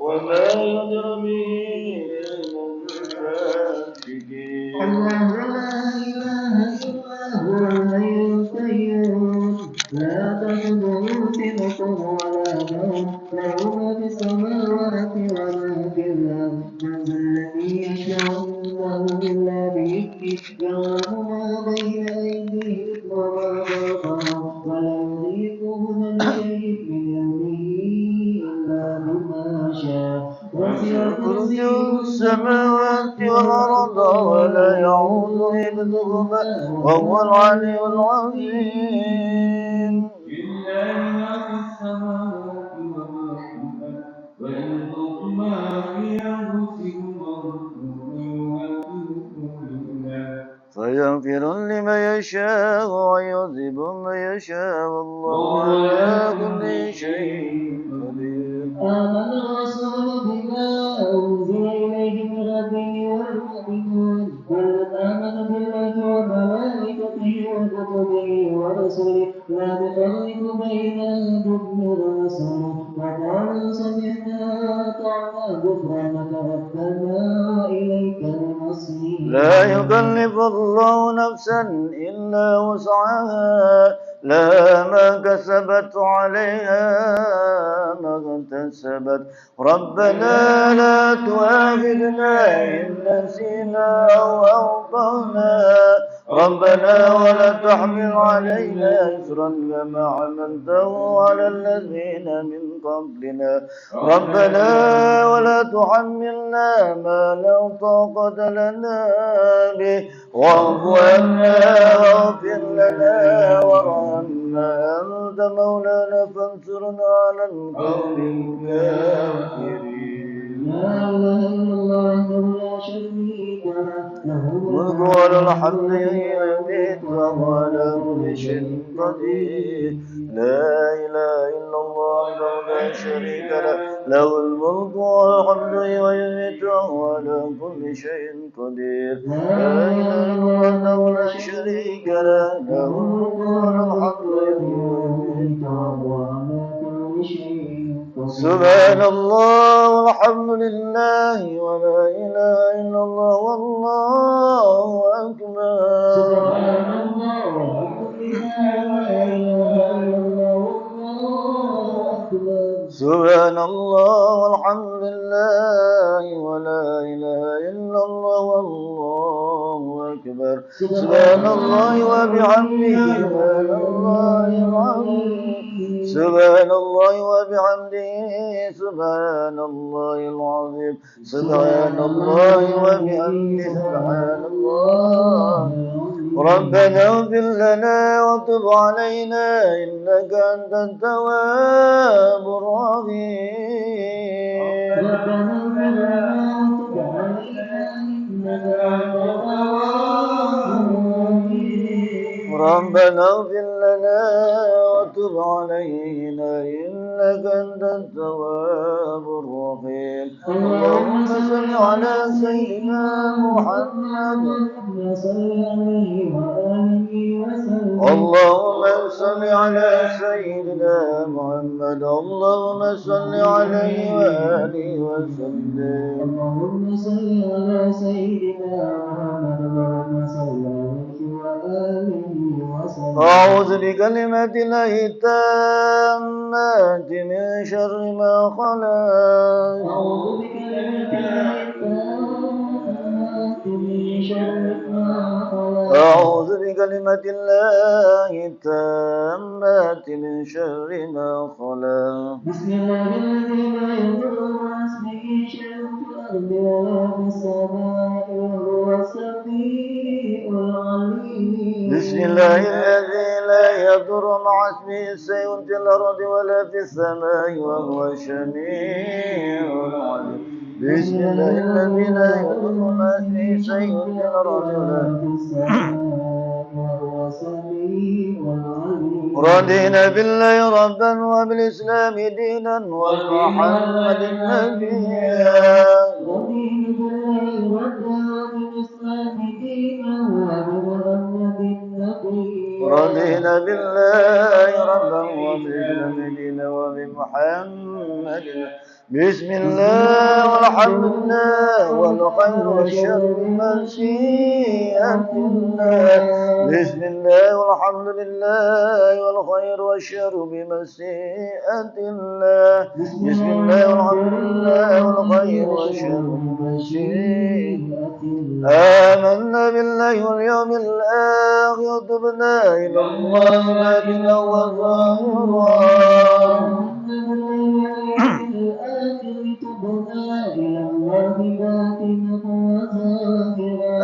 وما يدر به علم الفاسقين الله لا إله إلا هو الحي القيوم لا تأخذه سنة ولا نوم له ما في السماوات وما في الأرض من ذا الذي يشاء وسع كرسيه السماوات والأرض ولا يعود حفظهما وهو العلي العظيم. لله ما في السماوات وما في الأرض وإن قلتم ما في أنفسكم فيغفر لمن يشاء ويعذب من يشاء والله على كل شيء قدير. آمن الرسول بما أنزل إليه من ربه والمؤمنون كل آمن بالله وملائكته وكتبه ورسله لا نفرق بين أحد من رسله وقالوا سمعنا وأطعنا غفرانك ربنا إليك المصير. لا يكلف الله نفسا إلا وسعها لها ما كسبت عليها ما اكتسبت ربنا لا تؤاخذنا إن نسينا أو أخطأنا ربنا ولا تحمل علينا إصرا كما حملته على الذين من قبلنا ربنا ولا تحملنا ما لا طاقة لنا به واعف عنا واغفر لنا وارحمنا أنت مولانا فانصرنا على القوم الكافرين. لا إله إلا الله لا شريك له الملك وله الحمد يميت وهو على كل شيء قدير. لا إله إلا الله لا شريك له الملك والحمد يميت وهو على كل شيء قدير. لا إله إلا الله لا شريك له الملك والحمد يميت وهو على كل شيء قدير. سبحان الله والحمد لله ولا إله إلا الله والله أكبر. سبحان الله والحمد لله ولا إله إلا الله والله أكبر. سبحان الله والحمد لله ولا إله إلا الله والله أكبر. سبحان الله وبحمده سبحان الله العظيم. سبحان الله وبحمده سبحان الله العظيم. سبحان الله وبحمده سبحان الله. ربنا اغفر لنا وتب علينا إنك أنت التواب الرحيم. ربنا اغفر لنا وتب علينا إنك أنت التواب الرحيم. اللهم صل على سيدنا محمد اللهم صل على سيدنا محمد اللهم صل عليه وآله وسلم. اللهم صل على سيدنا محمد اللهم صل عليه وآله وسلم. أعوذ بكلمات الله التامات من شر ما خلق. أعوذ بكلمات الله التامات من شر ما خلق. أعوذ بكلمات الله التامات من شر ما خلق. بسم الله الذي لا يضر مع اسمه شيء في الأرض ولا في السماء وهو السميع العليم. بسم الله الذي لا يضر مع اسمه شيء في الأرض ولا في السماء وهو السميع العليم. بسم الله الذي لا يضر مع اسمه شيء في الأرض ولا في السماء وهو السميع العليم. رضينا بالله ربا وبالإسلام دينا وبمحمد نبيا. رضينا بالله ربا وبالإسلام دينا وبمحمد نبيا. رضينا بالله ربا وبالإسلام دينا وبمحمد. بسم الله والحمد لله والخير والشر مشيئة الله. بسم الله والحمد لله والخير والشر بمشيئة الله. بسم الله والحمد لله والخير والشر بمشيئة الله. آمنا بالله واليوم الآخر وتبنا إلى الله باطنا وظاهرا.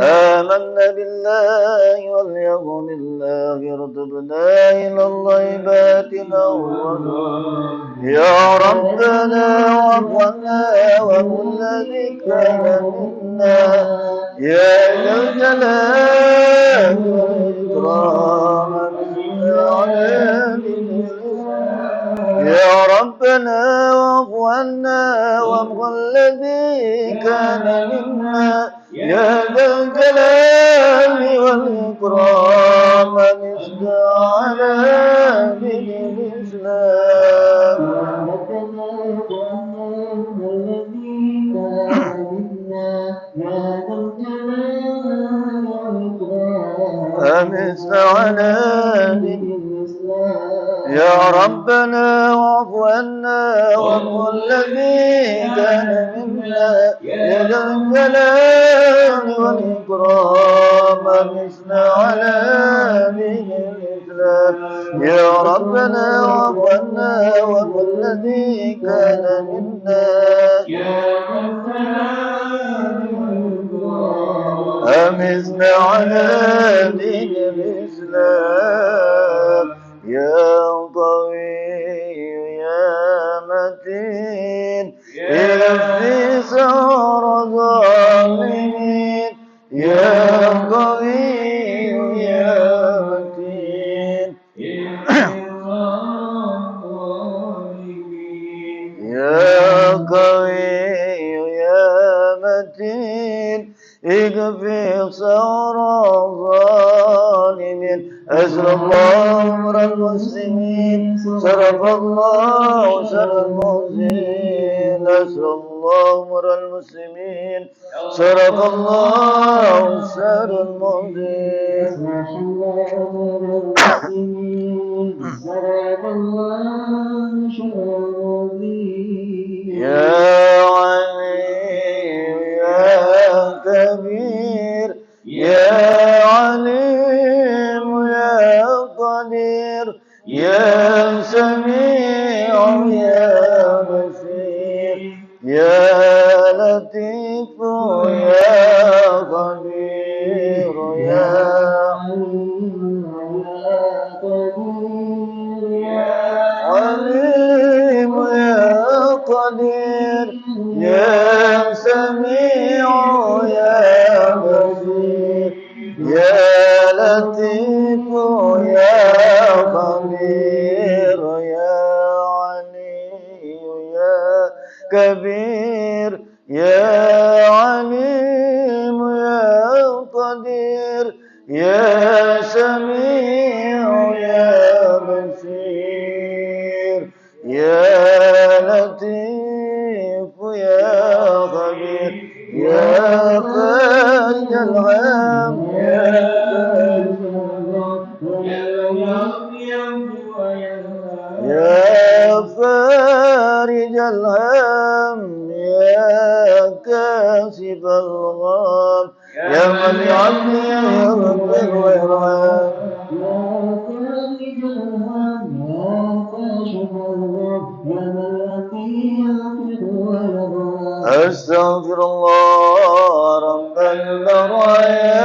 آمنا بالله واليوم الآخر تبنا إلى الله باطنا وظاهرا يا ربنا وفقنا وكل ذكر منا يا ذا الجلال والإكرام يا ربنا واغفرنا وامغ الذي كان منا يا ذا الجلال والإكرام مثل على دين الإسلام مثل على دين يا ربنا واعف عنا وامغ الذي كان منا يا ذا الجلال والإكرام مثل على دين الإسلام يا ربنا واعف عنا وامغ الذي كان منا مثل على دين الإسلام يا قوي يا متين اهدي ثار ظالمين يا قوي يا متين يا قوي يا متين اكفي ثار الظالمين أسر الله أمر المسلمين صرف الله شر المحسنين أسر الله أمر المسلمين صرف الله شر المحسنين يا علي يا كبير يا عليم يا قدير يا سميع يا بصير يا لطيف يا خبير يا عليم يا قدير يا سميع يا بصير يا لطيف يا خبير يا علي يا كبير يا عليم يا قدير يا سميع يا بصير يا لطيف يا خبير يا فارج الهم يا فارج الهم يا كاشف الغم يا من يعطي يغفر ويرحم أستغفر الله رب البرايا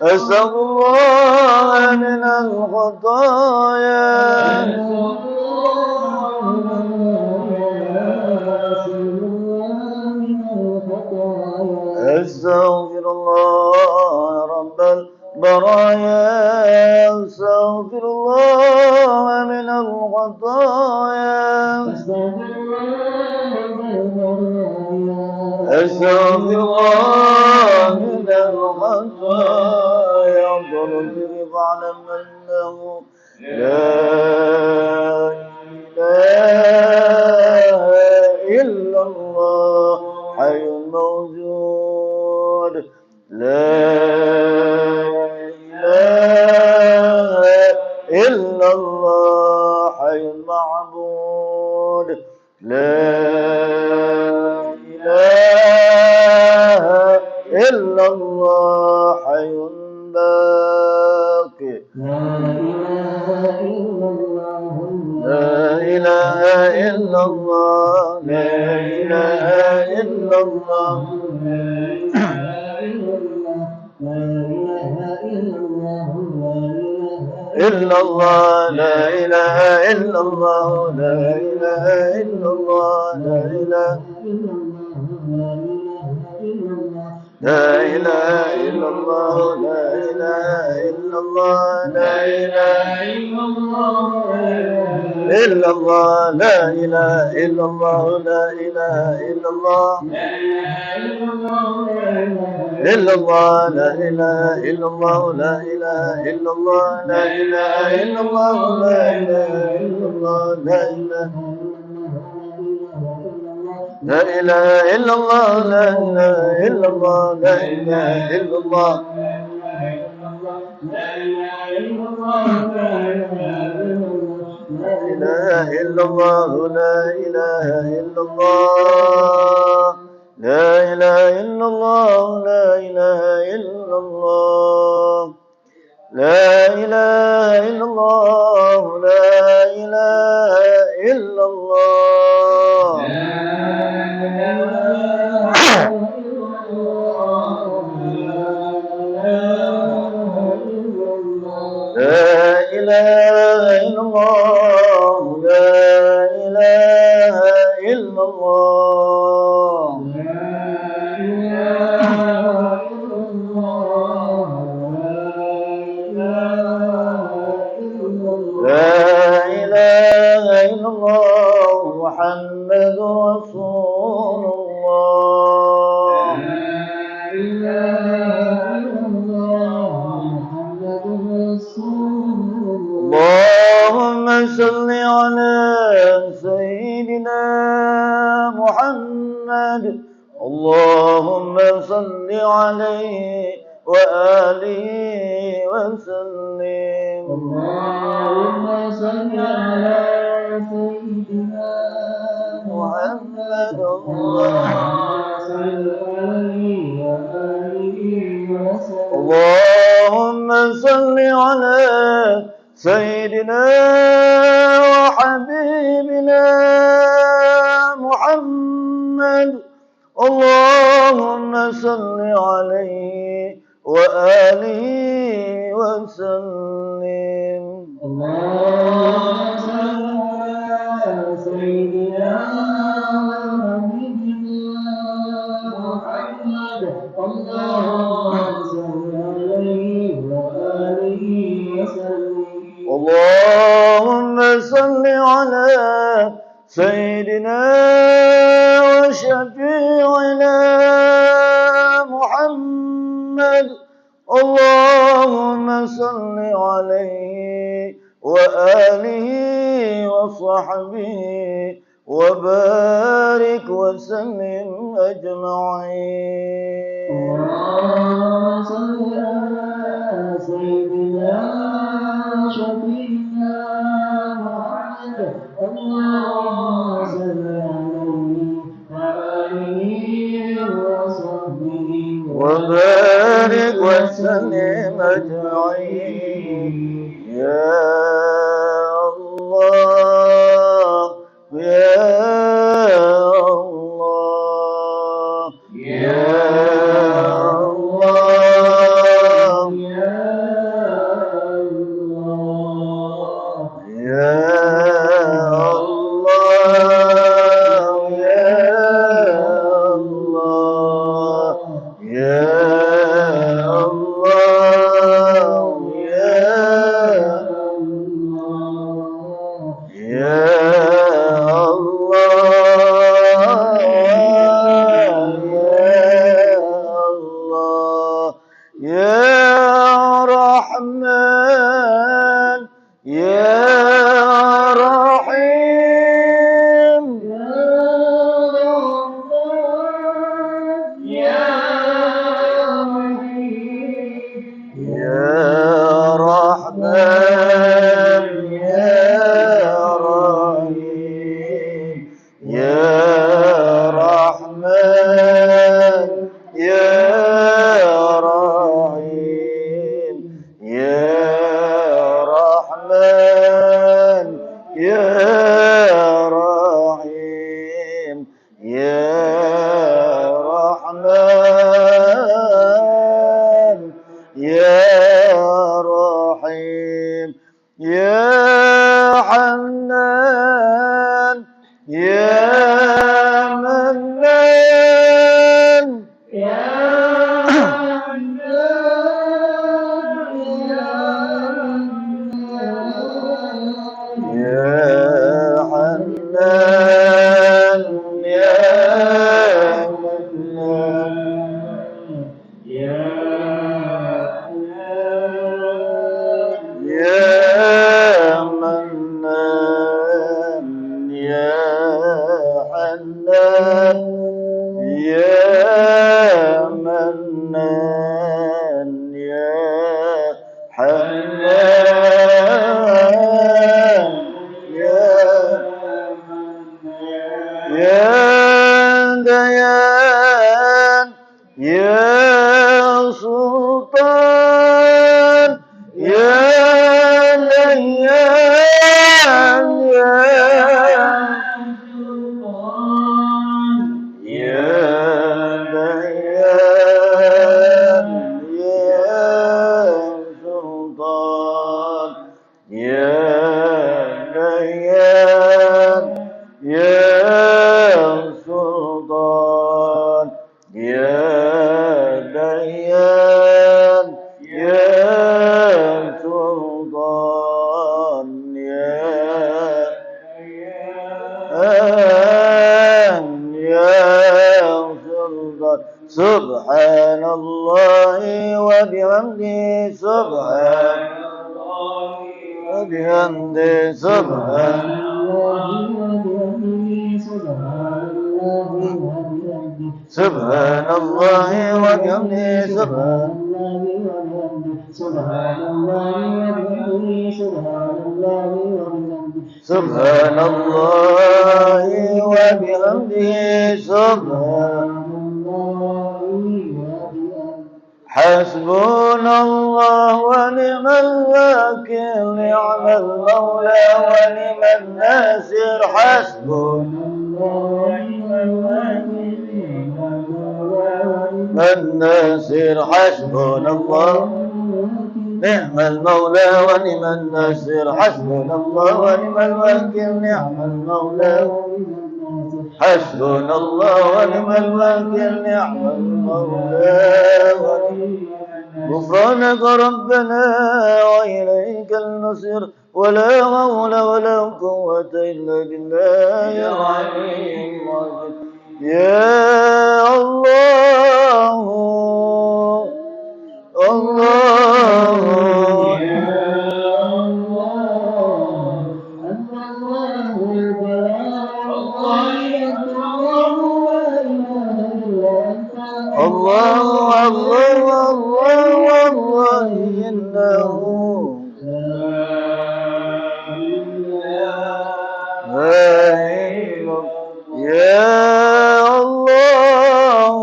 أستغفر الله من الخطايا أستغفر الله رب البرايا أستغفر الله من الخطايا أستغفر الله من الخطايا أفضل الذكر فاعلم أنه لا إله إلا الله حي موجود لا إله إلا الله حي معبود لا إله إلا الله حي باقي لا إله إلا الله لا إله إلا الله إلا الله لا إله إلا الله لا إله إلا الله لا إله لا إله إلا الله لا إله إلا الله لا إله إلا الله لا إله إلا الله لا إله إلا الله إلا الله لا إله إلا الله لا إله إلا الله لا إله إلا الله لا إله إلا الله لا إله لا إله إلا الله لا إله إلا الله لا إله إلا الله لا إله إلا الله لا إله إلا الله لا إله إلا الله لا إله إلا الله لا إله إلا الله لا إله إلا الله لا إله إلا الله لا إله إلا الله لا إله إلا الله محمد رسول الله اللهم صل على سيدنا محمد اللهم صل عليه وآله وسلم اللهم صل على سيدنا محمد اللهم صل على سيدنا وحبيبنا محمد اللهم صل عليه وآله وسلم اللهم صل على سيدنا محمد اللهم صل عليه وآله وسلم اللهم صل على سيدنا وشفيعنا محمد اللهم صل عليه وآله وصحبه وبارك وسلم أجمعين اللهم صل على سيدنا شفيعنا محمد اللهم صل عليه وآله وصحبه وبارك وسلم أجمعين يا الله يا الله يا الله يا الله يا الله يا رحمن يا رحيم يا حنان يا منان يا حنان يا منان يا منان يا حنان يا منان يا حنان يا ديان يا سلطان يا ديان يا ديان يا سلطان يا ديان يا سلطان يا ديان يا سلطان يا سلطان سبحان الله وبحمده سبحان وبحمده سبحان سبحان الله وبحمده سبحان سبحان الله وبحمده سبحان حسبنا الله ونعم الوكيل نعم المولى ونعم الناصر حسبنا الناصر حسبنا الله نعم المولى ونعم الناصر حسبنا الله ونعم الوكيل نعم المولى حسبنا الله ونعم الوكيل نعم المولى غفرانك ربنا وإليك المصير ولا حول ولا قوة إلا بالله العلي العظيم يا الله الله الله الله الله الله إنه يا الله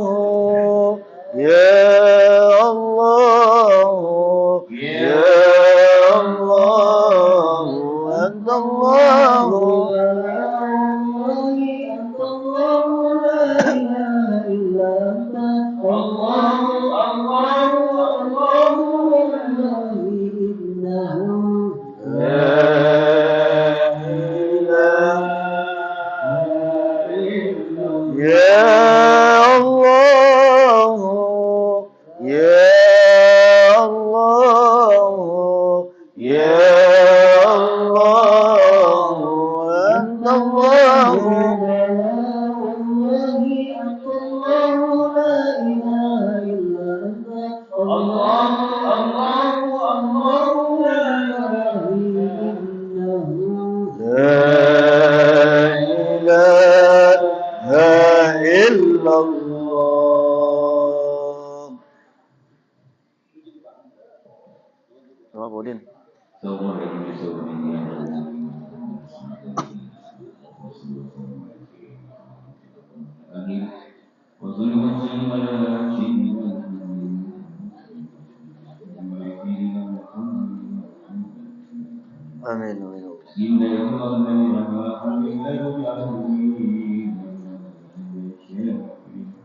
يا الله يا الله أنت الله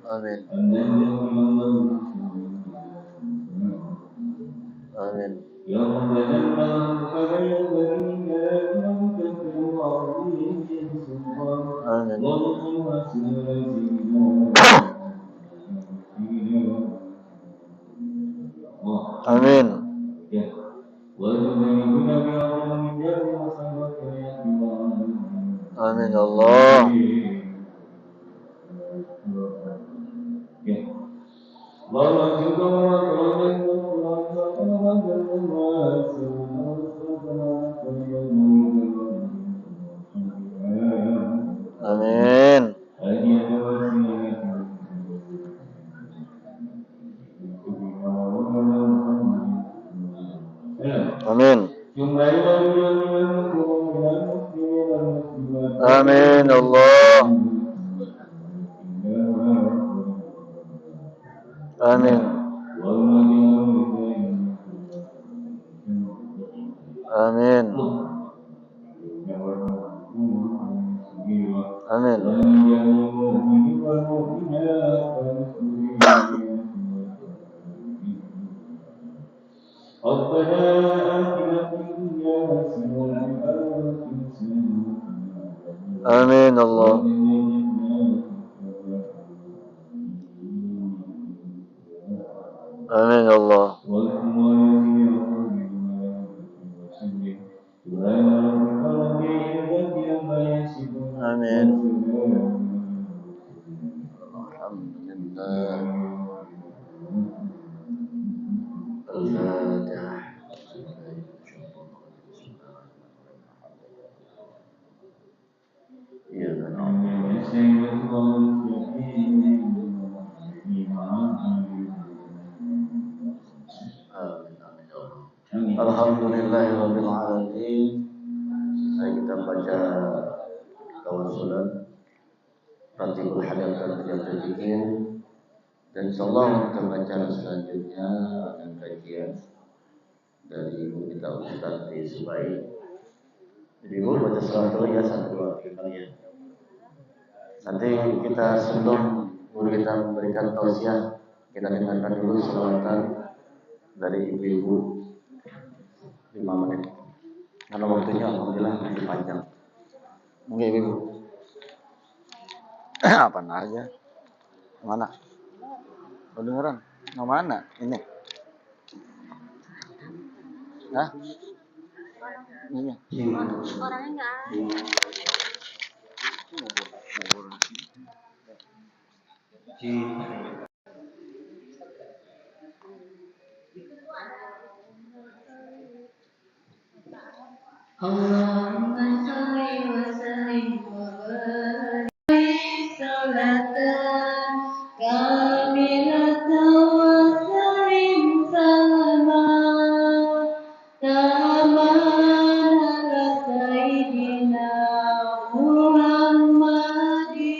Amin. Amin. يا ربنا الملك فبين كلامك العظيم سلطان Amin. وارحم وسيلتنا Amin. وتبلغنا بعظم جاه وصلك يا الله Amin ya Allah. Amin. Amin. Amin Allah. Amin. Amin. Amin. ربنا آتنا في الدنيا حسنة وفي الآخرة حسنة Amin Allah. Amin Allah. Amin. Alhamdulillah. Al-Fatihah. Ya Alhamdulillahirabbil alamin. Saya kita baca tawassulan Ratibul Hadal dan Riyadul Jikin, dan insyaallah kita baca selanjutnya akan kajian dari ibu kita Ustaz Subai. Jadi ibu baca surat dulu ya, 1 2 3 kali ya. Nanti kita sebelum guru kita memberikan tausiah, kita dengarkan dulu selawatan dari ibu-ibu 5 menit. Karena waktunya alhamdulillah masih panjang. Mungkin ibu. Apa aja? Mana? Kedengeran? Mau mana? Ini. Hah? Ini. Orangnya nggak ada. Allahumma sholli wa sallim wa barik salatan kamilatan wa sallim salaman taman ala sayyidina Muhammadin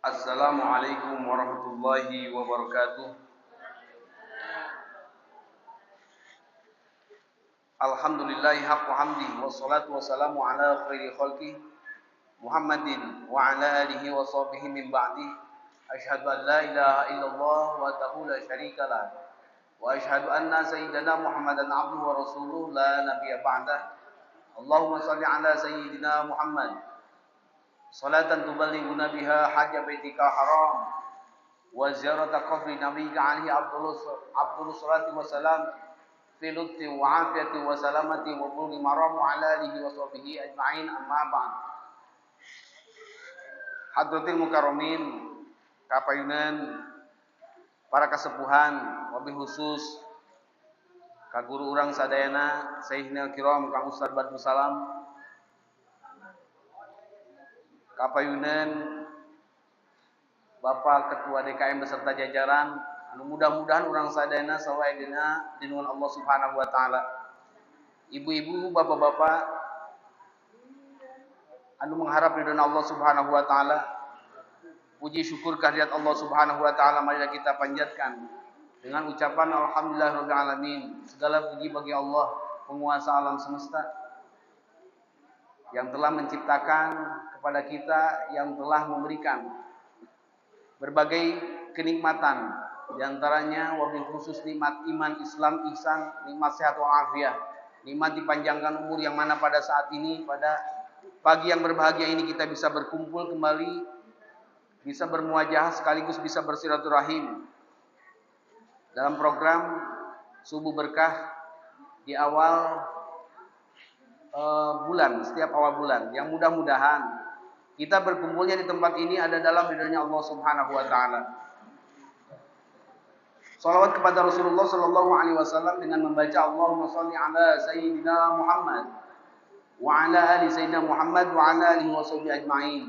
Assalamualaikum warahmatullahi wabarakatuh. Alhamdulillahi haqqa hamdi wassalatu wassalamu ala khairi khalqi Muhammadin wa ala alihi wa sahbihi min ba'di. Asyhadu an la ilaha illallah wahdahu la syarika lah wa asyhadu anna sayyidana Muhammadan abduhu wa rasuluh la nabiyya ba'dah. Allahumma shalli ala sayyidina Muhammad salatan tuballighuna biha hajja baitika haram wa ziyarata qabri nabiyyika alaihi abdul salati wassalam fi lutfi wa afiyati wa salamati wa bulghi maram wa ala alihi wa sahbihi ajma'in, amma ba'd. Hadratil mukarramin, kapayunan para kasepuhan, wabil khusus ka guru urang sadayana Sayyidina Kiram Kang Ustaz Badrus Salam, kapayunan Bapak Ketua DKM beserta jajaran, anu mudah-mudahan urang sadayana sawae dina lindungan Allah Subhanahu wa taala. Ibu-ibu, bapak-bapak anu mengharap ridho Allah Subhanahu wa taala, puji syukur kehadirat Allah Subhanahu wa taala marilah kita panjatkan dengan ucapan alhamdulillahirabbil alamin. Segala puji bagi Allah, penguasa alam semesta, yang telah menciptakan kepada kita, yang telah memberikan berbagai kenikmatan, diantaranya wabil khusus nikmat iman, Islam, ihsan, nikmat sehat walafiat, nikmat dipanjangkan umur, yang mana pada saat ini, pada pagi yang berbahagia ini, kita bisa berkumpul kembali, bisa bermuajahah sekaligus bisa bersilaturahim dalam program Subuh Berkah di awal bulan, setiap awal bulan, yang mudah-mudahan kita berkumpulnya di tempat ini ada dalam ridhonya Allah Subhanahu wa taala. Shalawat kepada Rasulullah sallallahu alaihi wasallam dengan membaca Allahumma shalli ala sayyidina Muhammad wa ala ali sayyidina Muhammad wa ala alihi washabihi ajmain,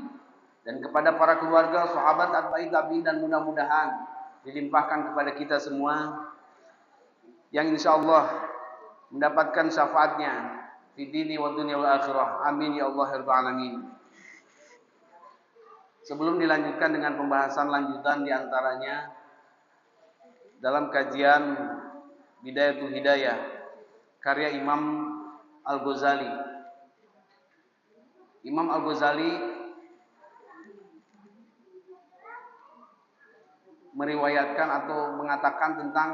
dan kepada para keluarga, sahabat, atba'i tabi'in, dan mudah-mudahan dilimpahkan kepada kita semua yang insyaallah mendapatkan syafaatnya di dini wa dunya wal akhirah. Amin ya Allah ya rabbal alamin. Sebelum dilanjutkan dengan pembahasan lanjutan diantaranya dalam kajian Bidayatul Hidayah karya Imam Al-Ghazali. Imam Al-Ghazali meriwayatkan atau mengatakan tentang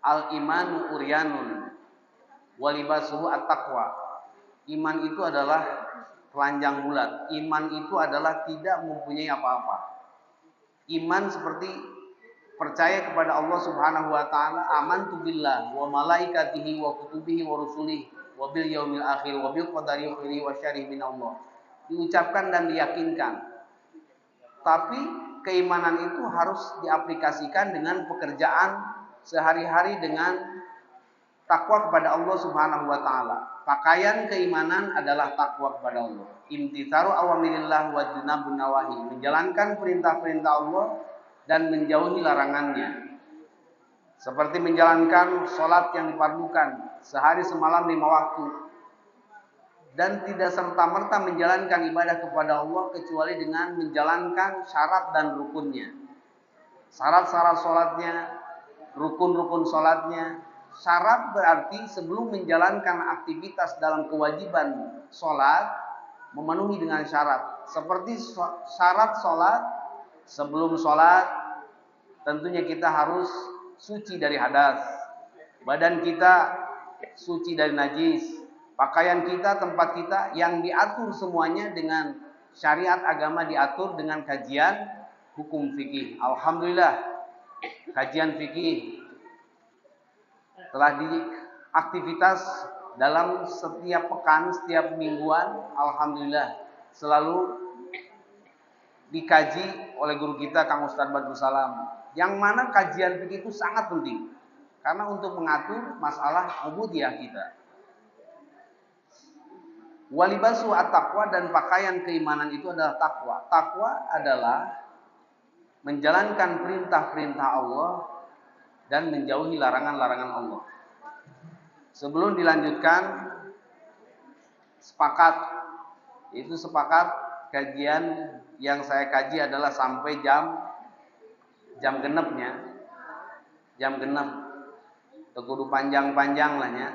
al-imanu uryanun walibasuhu at-taqwa. Iman itu adalah telanjang bulat. Iman itu adalah tidak mempunyai apa-apa. Iman seperti percaya kepada Allah Subhanahu wa taala, amantu billah wa malaikatihi wa kutubihi wa rusulihi wa bil yaumil akhir wa bil qadari khairihi wa syarrihi min Allah. Diucapkan dan diyakinkan. Tapi keimanan itu harus diaplikasikan dengan pekerjaan sehari-hari dengan takwa kepada Allah Subhanahu wa taala. Pakaian keimanan adalah takwa kepada Allah. Imtitsaru awamirillah wa junabun nawahi, menjalankan perintah-perintah Allah dan menjauhi larangannya. Seperti menjalankan sholat yang difardukan sehari semalam 5 waktu, dan tidak serta-merta menjalankan ibadah kepada Allah kecuali dengan menjalankan syarat dan rukunnya. Syarat-syarat sholatnya, rukun-rukun sholatnya. Syarat berarti sebelum menjalankan aktivitas dalam kewajiban sholat, memenuhi dengan syarat. Seperti syarat sholat, sebelum sholat tentunya kita harus suci dari hadas, badan kita suci dari najis, pakaian kita, tempat kita, yang diatur semuanya dengan syariat agama, diatur dengan kajian hukum fikih. Alhamdulillah, kajian fikih telah diaktivitas dalam setiap pekan, setiap mingguan. Alhamdulillah selalu dikaji oleh guru kita Kang Ustaz Badrus Salam, yang mana kajian fikih itu sangat penting karena untuk mengatur masalah ubudiyah kita. Walibasu at-taqwa, dan pakaian keimanan itu adalah takwa. Takwa adalah menjalankan perintah-perintah Allah dan menjauhi larangan-larangan Allah. Sebelum dilanjutkan, sepakat kajian yang saya kaji adalah sampai jam genepnya, jam genep. Kudu panjang-panjang lah nya.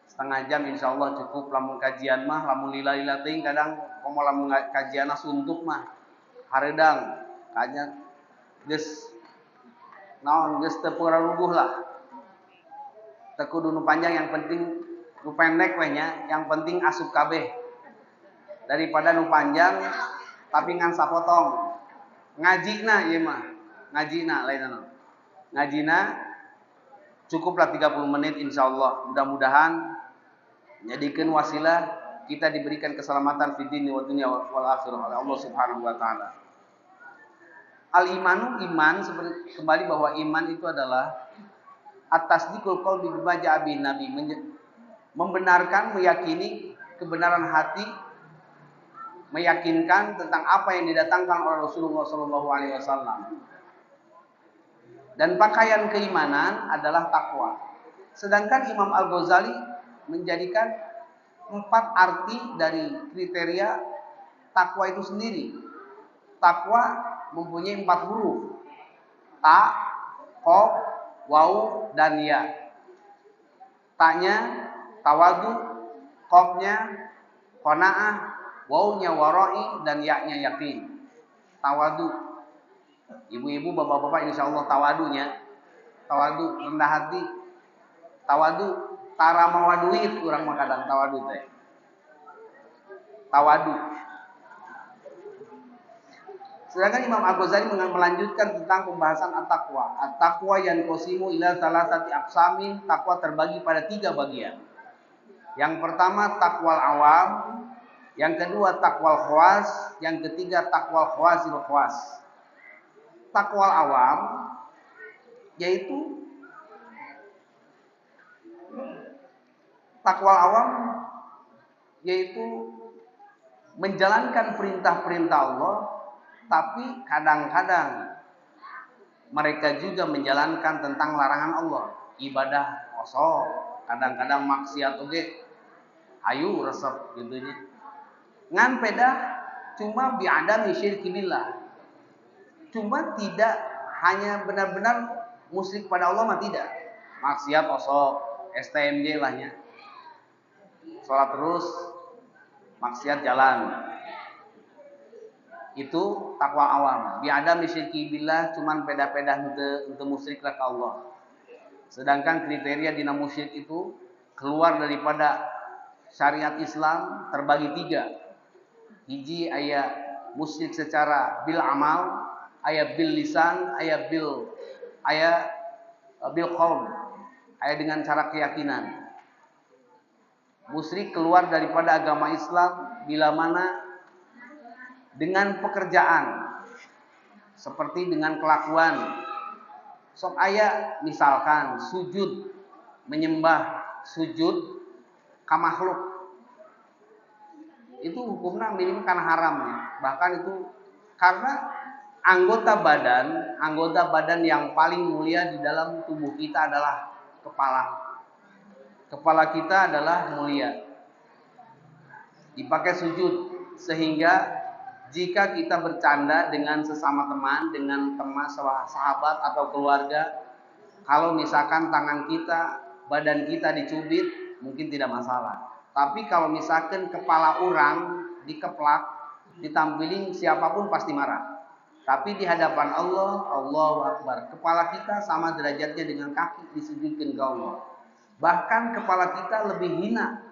Setengah jam insya Allah cukup. Lamun kajian mah, lamun lila-lila ting kadang komo lamun kajianna suntuk mah hareudang kajian geus naon geus teu puraruguh lah. Teu kudu nu panjang, yang penting nu pendek we nya, yang penting asup kabeh. Daripada nu panjang tapi ngan sapotong. Ngajina ieu mah, ngajina lain naon. Ngajina cukuplah 30 menit insyaallah. Mudah-mudahan jadikan wasilah kita diberikan keselamatan fid dini wa dunya wal akhirah oleh Allah Subhanahu wa taala. Al-imanu, iman, seperti kembali bahwa iman itu adalah at-tasdiqul qalbi bima ja'a bihi nabi, membenarkan, meyakini kebenaran hati, meyakinkan tentang apa yang didatangkan oleh Rasulullah sallallahu alaihi wasallam. Dan pakaian keimanan adalah takwa. Sedangkan Imam Al-Ghazali menjadikan 4 arti dari kriteria takwa itu sendiri. Takwa mempunyai 4 huruf. Ta, qaf, waw, dan ya. Ta-nya tawadu, qaf-nya qanaah, waw-nya warai, dan ya-nya yakin. Tawadu. Ibu-ibu, bapak-bapak insyaallah tawadunya. Tawadu, rendah hati. Tawadu, tara mawa duit, urang mah kadang tawadu teh. Tawadu. Sedangkan Imam Al-Ghazali melanjutkan tentang pembahasan at-taqwa. At-taqwa yanqasimu ila salasati aqsamin. Takwa terbagi pada 3 bagian. Yang pertama takwal awam, yang kedua takwal khawas, yang ketiga takwal khawasil khawas. Takwal awam yaitu menjalankan perintah-perintah Allah, tapi kadang-kadang mereka juga menjalankan tentang larangan Allah. Ibadah kosong, kadang-kadang maksiat oge ayu resep gitunya. Ngan pedah cuma biadami syirki billah. Cuma tidak hanya benar-benar musyrik pada Allah mah tidak. Maksiat kosong, STMJ lahnya. Salat terus, maksiat jalan. Itu takwa awam. Biadami syirki billah, cuman pedah-pedah untuk musyrik ka Allah. Sedangkan kriteria dina musyrik itu keluar daripada syariat Islam terbagi 3. Hiji aya musyrik secara bil amal, aya bil lisan, aya bil qaul, aya dengan cara keyakinan. Musyrik keluar daripada agama Islam bila mana dengan pekerjaan, seperti dengan kelakuan. Sok aya misalkan sujud, menyembah, sujud ka makhluk. Itu hukumnya minim karena haram ya. Bahkan itu karena anggota badan yang paling mulia di dalam tubuh kita adalah kepala. Kepala kita adalah mulia. Dipakai sujud sehingga jika kita bercanda dengan sesama teman, dengan teman sahabat atau keluarga, kalau misalkan tangan kita, badan kita dicubit, mungkin tidak masalah. Tapi kalau misalkan kepala orang dikeplak, ditampilin, siapapun pasti marah. Tapi di hadapan Allah, Allahu Akbar, kepala kita sama derajatnya dengan kaki disujudkan ke Allah. Bahkan kepala kita lebih hina.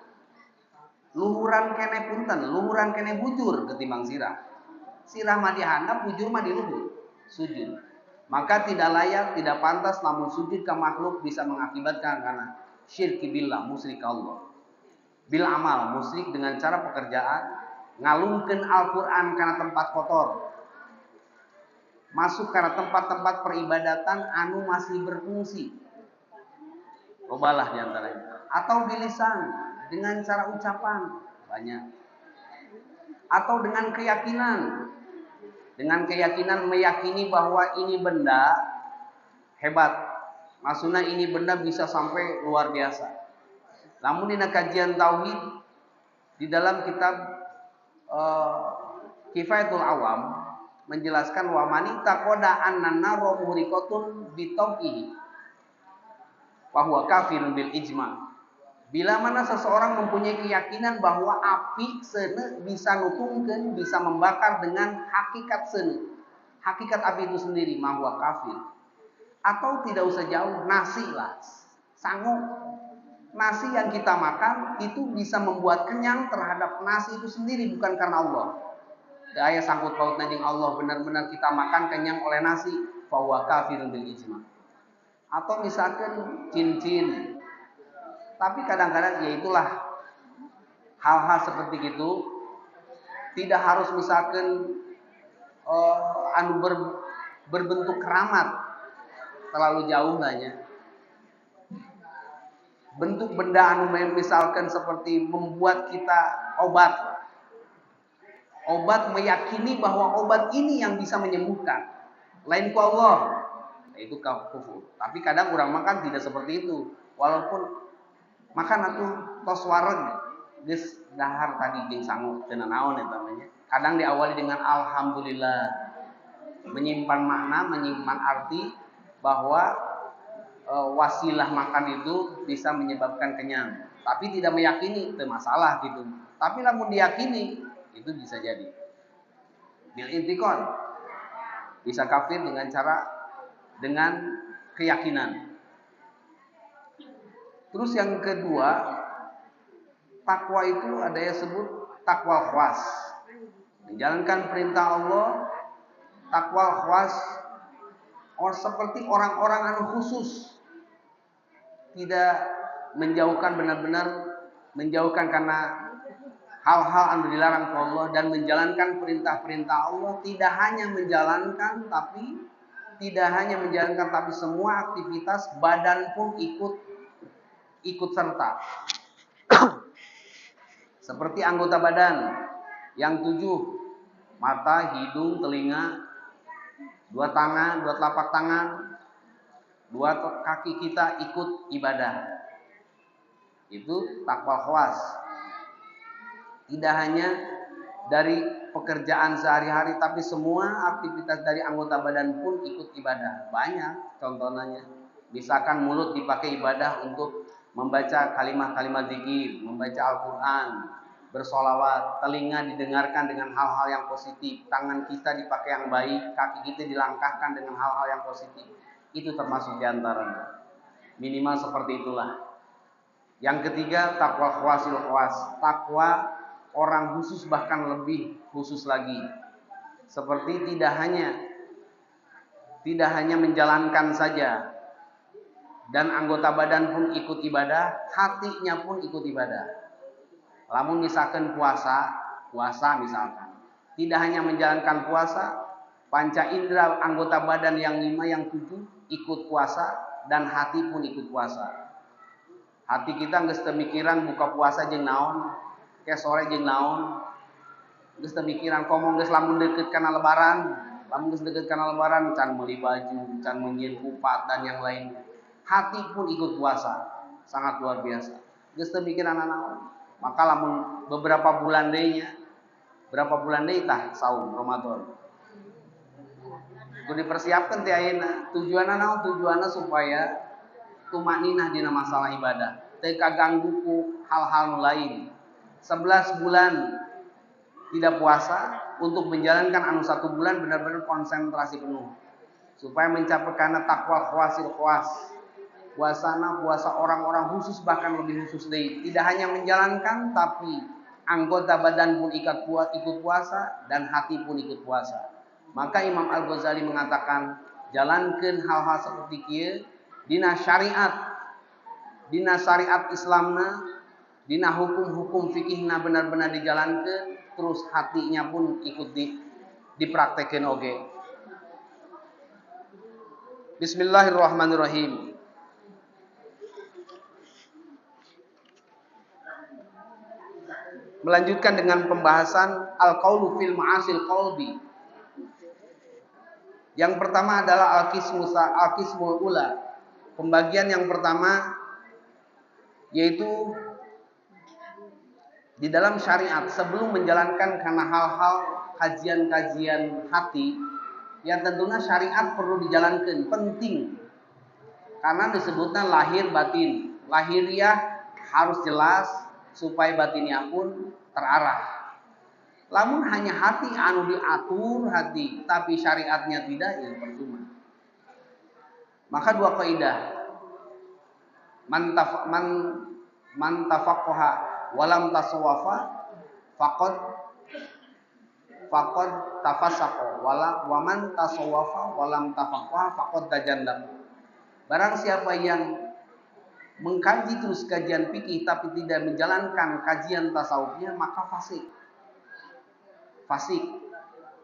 Luhuran kene punten, luhuran kene bujur ketimbang sirah. Sirah mah dihandap, bujur mah diluhur. Sujud. Maka tidak layak, tidak pantas namun sujud ke makhluk bisa mengakibatkan karena syirki billah, musyrik Allah. Bil amal, musyrik dengan cara pekerjaan, ngalungkeun Al-Qur'an karena tempat kotor. Masuk karena tempat-tempat peribadatan anu masih berfungsi. Lobalah diantaranya. Atau bilisan dengan cara ucapan banyak. Atau dengan keyakinan. Dengan keyakinan meyakini bahwa ini benda hebat. Maksudnya ini benda bisa sampai luar biasa. Namun di kajian tauhid di dalam kitab Kifayatul Awam menjelaskan wa manita koda an-naro muhriqatun bitauqihi wa huwa kafirun bil ijma. Bila mana seseorang mempunyai keyakinan bahwa api seuneu bisa nutungkeun, bisa membakar dengan hakikat seuneu, hakikat api itu sendiri, mah huwa kafir. Atau tidak usah jauh, nasi lah, sangu. Nasi yang kita makan itu bisa membuat kenyang terhadap nasi itu sendiri, bukan karena Allah. Daya sangkut pautna jeung Allah, benar-benar kita makan kenyang oleh nasi, fa huwa kafirun bil ijma. Atau misalkan cincin. Tapi kadang-kadang ya itulah hal-hal seperti itu tidak harus misalkan berbentuk keramat terlalu jauh lahnya. Bentuk benda anu misalkan seperti membuat kita obat. Obat meyakini bahwa obat ini yang bisa menyembuhkan. Lain ku Allah. Itu kufur. Tapi kadang orang makan tidak seperti itu. Walaupun makan atuh tos wareg geus dahar tadi jeung sangu teu naon eta namanya. Kadang diawali dengan alhamdulillah. Menyimpan makna, menyimpan arti bahwa wasilah makan itu bisa menyebabkan kenyang. Tapi tidak meyakini itu masalah gitu. Tapi namun diyakini itu bisa jadi. Bil intiqad bisa kafir dengan keyakinan. Terus yang kedua, takwa itu ada yang sebut takwa khawas. Menjalankan perintah Allah, takwa khawas seperti orang-orang anu khusus. Tidak menjauhkan benar-benar menjauhkan karena hal-hal anu dilarang Allah dan menjalankan perintah-perintah Allah, tidak hanya menjalankan tapi semua aktivitas badan pun ikut serta. Seperti anggota badan yang 7, mata, hidung, telinga, 2 tangan, 2 telapak tangan, 2 kaki kita ikut ibadah. Itu takwa khawas. Tidak hanya dari pekerjaan sehari-hari, tapi semua aktivitas dari anggota badan pun ikut ibadah. Banyak contohnya. Misalkan mulut dipakai ibadah untuk membaca kalimat-kalimat zikir, membaca Al-Quran, bersolawat, telinga didengarkan dengan hal-hal yang positif, tangan kita dipakai yang baik, kaki kita dilangkahkan dengan hal-hal yang positif. Itu termasuk diantaranya. Minimal seperti itulah. Yang ketiga, takwa khawasil khawas. Takwa orang khusus, bahkan lebih khusus lagi. Seperti tidak hanya menjalankan saja, dan anggota badan pun ikut ibadah, hatinya pun ikut ibadah. Lamun misalkan puasa misalkan, tidak hanya menjalankan puasa, panca indera anggota badan yang 5, yang 7 ikut puasa, dan hati pun ikut puasa. Hati kita geus teu mikiran buka puasa jeung naon, ke sore jeung naon, geus teu mikiran komo geus lamun deukeut kana lebaran, can meuli baju, can menyieun kupat dan yang lainnya. Hati pun ikut puasa, sangat luar biasa. Geus teu mikiran naon. Maka lamun beberapa bulan deui tah saum Ramadan. Kudu dipersiapkan teh ayeuna. Tujuanna naon? Tujuanna supaya tumakninah dina masalah ibadah. Teu kaganggu ku hal-hal lain. 11 bulan tidak puasa untuk menjalankan anu 1 bulan benar-benar konsentrasi penuh. Supaya mencapai karena takwa khawasil khawas. Puasa orang-orang khusus, bahkan lebih khusus deui. Tidak hanya menjalankan, tapi anggota badan pun ikut puasa dan hati pun ikut puasa. Maka Imam Al-Ghazali mengatakan, jalankeun hal-hal seperti kieu dina syariat Islamna, dina hukum-hukum fikihna benar-benar dijalankeun, terus hatinya pun ikut dipraktekeun oge. Bismillahirrahmanirrahim. Melanjutkan dengan pembahasan al-qaulu fil ma'asil qalbi. Yang pertama adalah al-qismul ula. Pembagian yang pertama yaitu di dalam syariat sebelum menjalankan karena kajian-kajian hati yang tentunya syariat perlu dijalankan, penting. Karena disebutnya lahir batin. Lahiriah harus jelas supaya batinnya pun terarah. Lamun hanya hati anu diatur hati, tapi syariatnya tidak, ya percuma. Maka dua kaidah. Man tafaqqaha walam tasawwafa faqad tafassaqa wa man tasawwafa walam tafaqqaha faqad tajannab. Barang siapa yang mengkaji terus kajian fikih tapi tidak menjalankan kajian tasawufnya, maka fasik.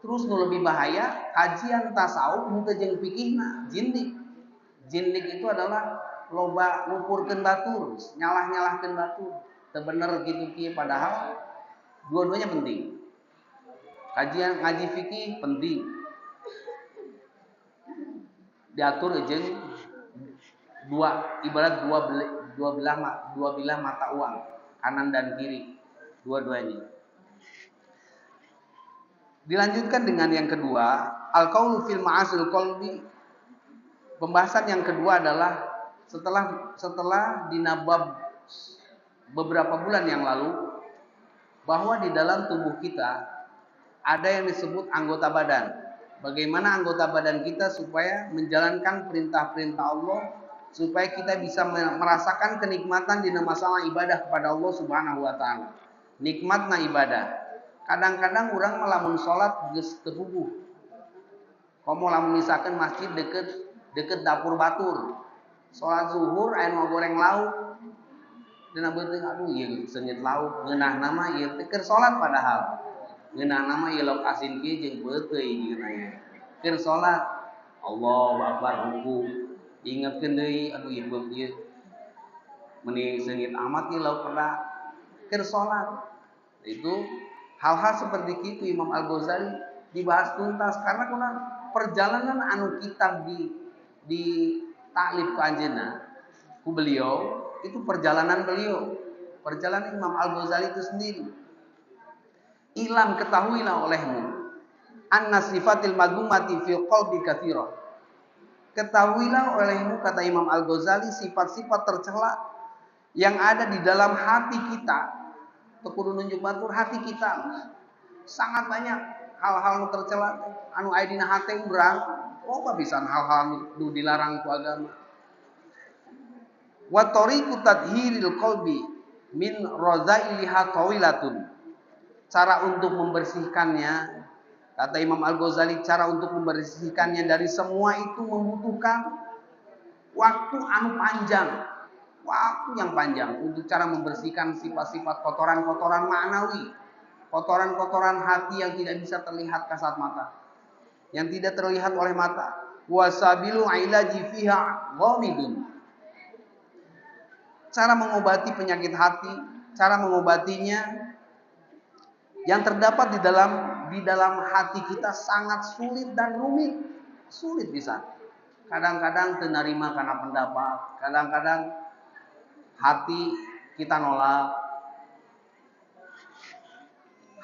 Terus nu lebih bahaya, kajian tasawuf nu teu jeung fikihna jinnik. Jinnik itu adalah loba ngumpulkeun batur, nyalah-nyalahkeun batur. Teu bener kitu kieu, padahal dua-duanya penting. Kajian ngaji fikih penting. Diatur jeung ibarat dua bilah mata uang, kanan dan kiri, dua-duanya. Dilanjutkan dengan yang kedua, al-qaulu fil ma'asil qalbi. Pembahasan yang kedua adalah setelah dinabab beberapa bulan yang lalu bahwa di dalam tubuh kita ada yang disebut anggota badan. Bagaimana anggota badan kita supaya menjalankan perintah-perintah Allah, supaya kita bisa merasakan kenikmatan di masalah ibadah kepada Allah Subhanahu wa taala. Nikmatna ibadah. Kadang-kadang orang melamun sholat geus terhubuh. Komo lamun misalkan masjid deket dapur batur. Sholat zuhur aya mau goreng lauk. Dina beuteung aduh ieu seungeut lauk, ngeunah nama ieu teh keur sholat padahal. Ngeunah nama ieu lauk asin kieu jeung beuteuy ngeunah. Keur sholat Allahu Akbar ruku. Ingetkeun deui aduh ieu ieu meuni seungeut amat ieu lauk pedak. Keur sholat. Itu hal-hal seperti itu Imam Al-Ghazali dibahas tuntas karena kuna perjalanan anu kitab di taklif ku anjeunna ku beliau itu perjalanan Imam Al-Ghazali itu sendiri. Ilam ketahuilah olehmu anna sifatil madhumati fi qalbi katsira. Ketahuilah olehmu, kata Imam Al-Ghazali, sifat-sifat tercela yang ada di dalam hati kita. Kudu nunjuk batur hati kita sangat banyak hal-hal tercela anu aya dina hate urang. Loba pisan hal-hal nu dilarang ku agama. Wa tariqu tadhhiril qalbi min razailiha tawilatun. Cara untuk membersihkannya, kata Imam Al-Ghazali, cara untuk membersihkannya dari semua itu membutuhkan waktu anu panjang. Waktu yang panjang untuk cara membersihkan sifat-sifat kotoran-kotoran ma'nawi, kotoran-kotoran hati yang tidak bisa terlihat kasat mata, yang tidak terlihat oleh mata. Wasabilu ilaji fiha ghamidun. Cara mengobati penyakit hati, cara mengobatinya yang terdapat di dalam hati kita sangat sulit dan rumit. Sulit bisa. Kadang-kadang teu narima kana pendapat, kadang-kadang hati kita nolak.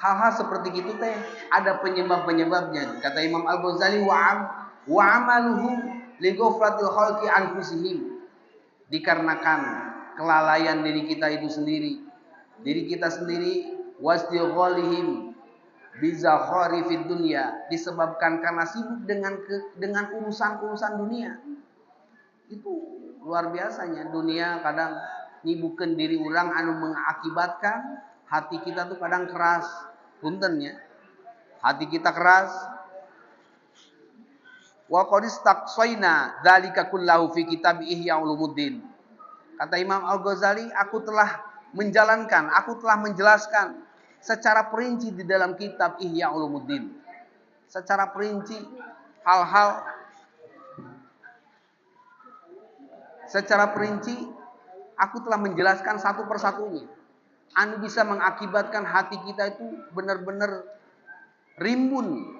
Hal-hal seperti itu teh ada penyebab-penyebabnya. Kata Imam Al-Ghazali wa amaluhu li ghaflatil khalqi anfusihim. Dikarenakan kelalaian diri kita itu sendiri. Diri kita sendiri wastighalihim bizakharifid dunya, disebabkan karena sibuk dengan urusan-urusan dunia. Itu luar biasanya dunia kadang nyibukkeun diri urang anu mengakibatkan hati kita tuh kadang keras. Punten nya. Hati kita keras. Wa qad istaqsayna dzalika kullahu fi kitab Ihya Ulumuddin. Kata Imam Al-Ghazali, aku telah menjelaskan secara perinci di dalam kitab Ihya Ulumuddin. Secara perinci hal-hal secara perinci aku telah menjelaskan satu persatunya. Anu bisa mengakibatkan hati kita itu benar-benar rimbun,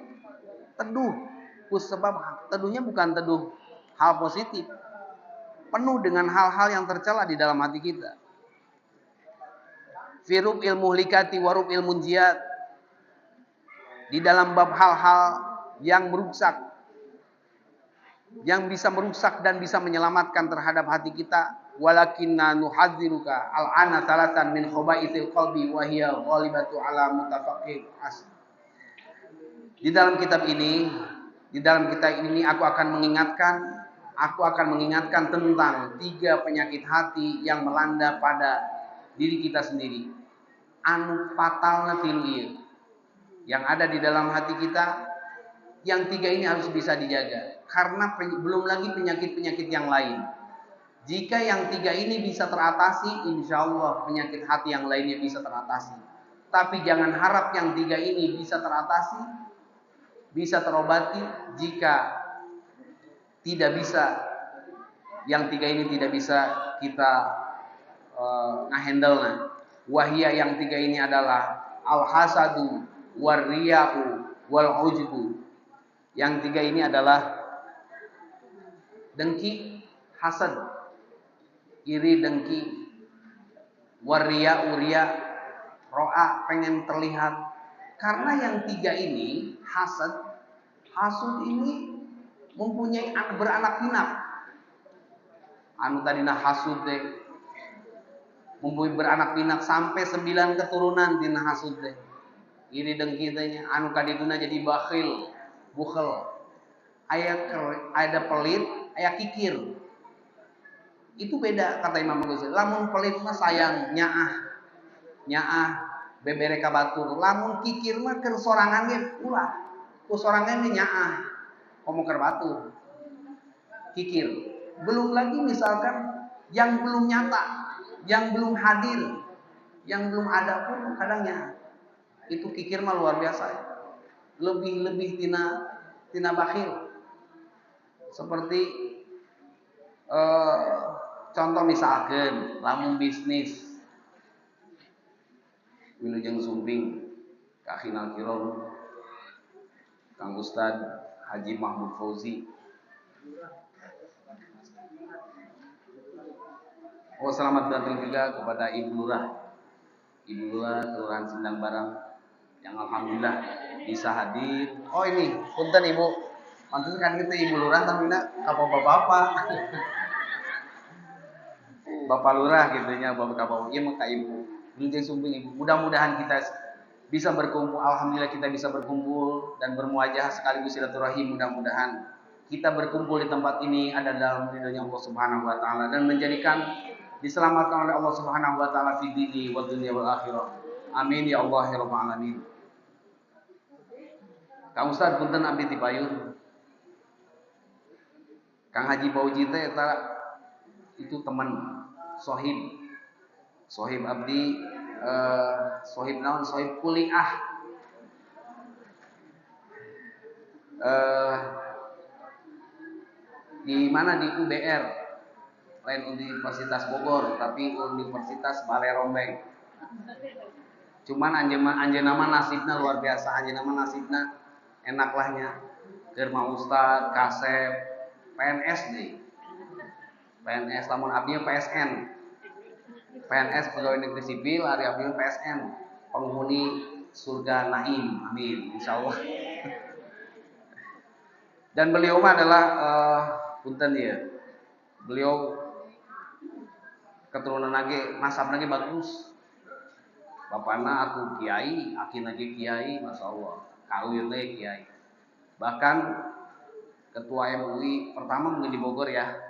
teduh. Sebab teduhnya bukan teduh hal positif. Penuh dengan hal-hal yang tercela di dalam hati kita. Firub ilmu likati warub ilmu jihad. di dalam bab hal-hal yang merusak, yang bisa merusak dan bisa menyelamatkan terhadap hati kita. Walakinna nuhadziruka al-ana salatan min khaba'ithil qalbi wa hiya ghalibatu ala mutafaqqiq as. Di dalam kitab ini aku akan mengingatkan tentang 3 penyakit hati yang melanda pada diri kita sendiri. Anu fatalna tilu ieu yang ada di dalam hati kita, yang 3 ini harus bisa dijaga. Karena belum lagi penyakit-penyakit yang lain. Jika yang 3 ini bisa teratasi, insya Allah penyakit hati yang lainnya bisa teratasi. Tapi jangan harap yang 3 ini bisa teratasi, bisa terobati, jika tidak bisa, yang 3 ini tidak bisa kita ngahandle. Wahia yang 3 ini adalah al-hasadu, war-riya'u, wal-ujbu. Yang 3 ini adalah dengki, hasad, iri, dengki, war-riya'u, riya, ro'a, pengen terlihat. Karena yang 3 ini, hasud ini mempunyai beranak pinak. Anu tadina hasud teh mempunyai beranak pinak sampai 9 keturunan dina hasud teh. Iri dengki teh anu kadituna jadi bakhil, bukhel. Ada pelit, aya kikir. Itu beda kata Imam Ghazali. Lamun pelit mah sayang, nyaah bebere ka batur. Lamun kikir mah keur sorangan ge ulah. Ku sorangan ge nyaah, komo keur batur. Kikir. Belum lagi misalkan yang belum nyata, yang belum hadir, yang belum ada pun kadangnya. Itu kikir mah luar biasa. Lebih tina bakhil. Seperti contoh misalkan lamun bisnis wilujeng sumping ka Khinal Kirom Kang Ustad Haji Mahmud Fauzi. Selamat datang juga kepada Ibu Lurah Kelurahan Sindang Barang yang alhamdulillah bisa hadir. Ini punten Ibu, pantes kan kita Ibu Lurah tapi ka bapak-bapak. Bapak Lurah gitunya, bapak ieu mah ka Ibu. Wilujeng sumping Ibu. Mudah-mudahan kita bisa berkumpul. Alhamdulillah kita bisa berkumpul dan bermuajah sekaligus silaturahim. Mudah-mudahan kita berkumpul di tempat ini ada dalam ridhonya Allah Subhanahu wa taala dan menjadikan diselamatkan oleh Allah Subhanahu wa taala fi dini wa dunya wal akhirah. Amin ya Allah ya rabbal alamin. Kang Ustaz punten abdi dipayun. Kang Haji Fauzi teh eta itu teman sohib abdi, sohib kuliah, di mana di UBR, lain Universitas Bogor tapi Universitas Balerombeng. Cuman anjeunna mah nasibna luar biasa, anjeunna mah nasibna enak lahnya keur mah ustad, kasep, PNS deui. PNS lamun abdi PSN. PNS pegawai negeri sipil, hari abdi PSN, penghuni surga Naim. Amin insyaallah. Dan beliau mah adalah punten ya. Beliau keturunan lagi, nasabna ge bagus. Bapana aku kiai, akina ge kiai, masyaallah. Kawin teh kiai. Bahkan ketua MUI pertama mungkin di Bogor ya.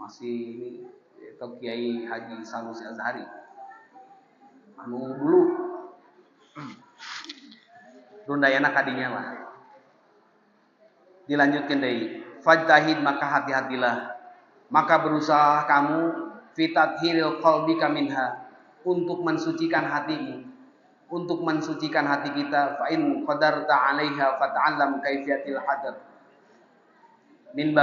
Masih ini itu Kiai Haji Sanusi Azhari. Anu dulu rundayana kadinya lah. Dilanjutkan deui. Fajtahid, maka hati-hatilah. Maka berusaha kamu fitathiril qalbika minha, untuk mensucikan hatimu, untuk mensucikan hati kita. Fa in qadarta 'alaiha fata'allam kaifiyatil hadar min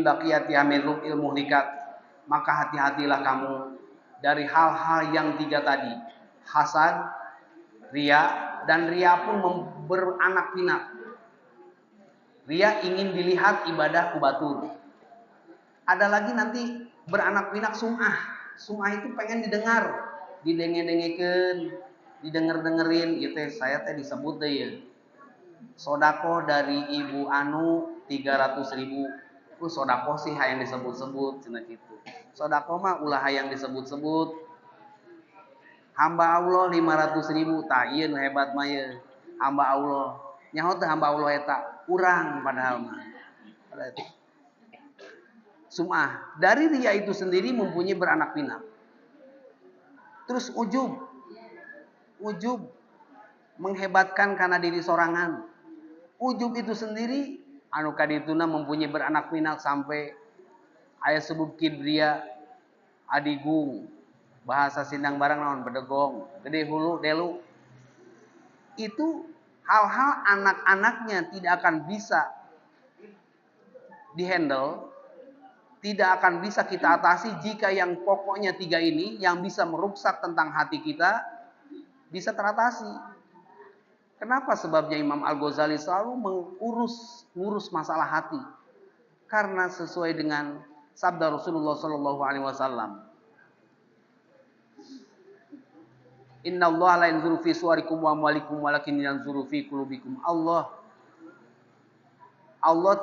baqiyati min ru'il muhlikat. Maka hati-hatilah kamu dari hal-hal yang 3 tadi, hasad, riya, dan riya pun beranak pinak. Riya ingin dilihat ibadah ku batur. Ada lagi nanti beranak pinak sum'ah. Sum'ah itu pengen didengar, didenge-dengekeun, didenger-dengerin, ieu teh saya teh disebut teh ya. sodako dari ibu anu 300.000. Sodako sih hayang disebut-sebut cenah kitu. Sodako mah ulah hayang disebut-sebut. Hamba Allah 500.000, tah ieu nu hebat mah ye. Hamba Allah. Nyaho teh hamba Allah eta? Urang padahal mah. Sum'ah. Dari ria itu sendiri mempunyai beranak pinak. Terus ujub. Ujub menghebatkan karena diri sorangan. Ujub itu sendiri anu kadituna mempunyai beranak pinak sampai aya sebut kibria, adigung, bahasa sindang barang naon bedegong, gede hulu, delu. Itu hal-hal anak-anaknya tidak akan bisa dihandle, tidak akan bisa kita atasi jika yang pokoknya 3 ini yang bisa merusak tentang hati kita bisa teratasi. Kenapa? Sebabnya Imam Al-Ghazali selalu mengurus masalah hati. Karena sesuai dengan sabda Rasulullah sallallahu alaihi wasallam. Innallaha la yanzuru fi suwarikum wa amwalikum walakin yanzuru fi qulubikum. Allah